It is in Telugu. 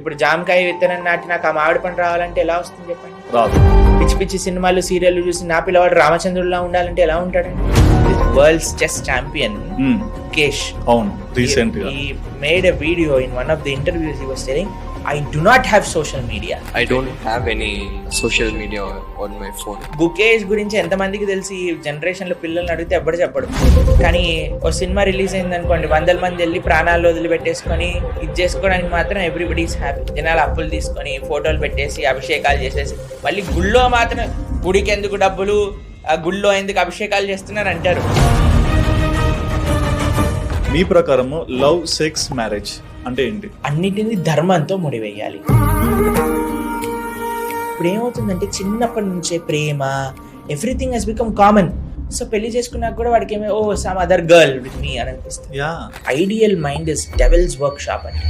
ఇప్పుడు జామకాయ విత్తనం నాటి నాకు ఆ మామిడి పండు రావాలంటే ఎలా వస్తుంది చెప్పండి? రాదు. పిచ్చి పిచ్చి సినిమాలు సీరియల్ చూసి నా పిల్లవాడు రామచంద్రుడిలా ఉండాలంటే ఎలా ఉంటాడండి? వరల్డ్స్ చెస్ ఛాంపియన్ ముఖేష్, అవును, రీసెంట్ గా he made a video in one of the interviews. He was telling, I do not have social media. I don't have any social media on my phone. Gukesh గురించి ఎంతమందికి తెలిసి ఈ జనరేషన్ లో పిల్లల్ని అడిగితే ఎవ్వడు చెప్పడు. కానీ ఓ సినిమా రిలీజ్ అయింది అనుకోండి, 100 మంది వెళ్ళి ప్రాణాలు వదిలిపెట్టేసుకొని ఇది చేసుకోవడానికి మాత్రం ఎవ్రీబడి ఈస్ హ్యాపీ. జనాలు అప్పులు తీసుకొని ఫోటోలు పెట్టేసి అభిషేకాలు చేసేసి మళ్ళీ గుళ్ళో మాత్రం గుడికి ఎందుకు డబ్బులు, ఆ గుళ్ళో ఎందుకు అభిషేకాలు చేస్తున్నారు అంటారు. మీ ప్రకారము లవ్, సెక్స్, మ్యారేజ్ అంటే ఏంటి? అన్నిటినీ ధర్మంతో ముడివేయాలి. ఇప్పుడు ఏమవుతుందంటే చిన్నప్పటి నుంచే ప్రేమ everything has become common. So పెళ్లి చేసుకున్నాక కూడా వాడికి ఏమో some other girl with me అని అనిపిస్తుంది. Ideal mind is devil's workshop అంటే.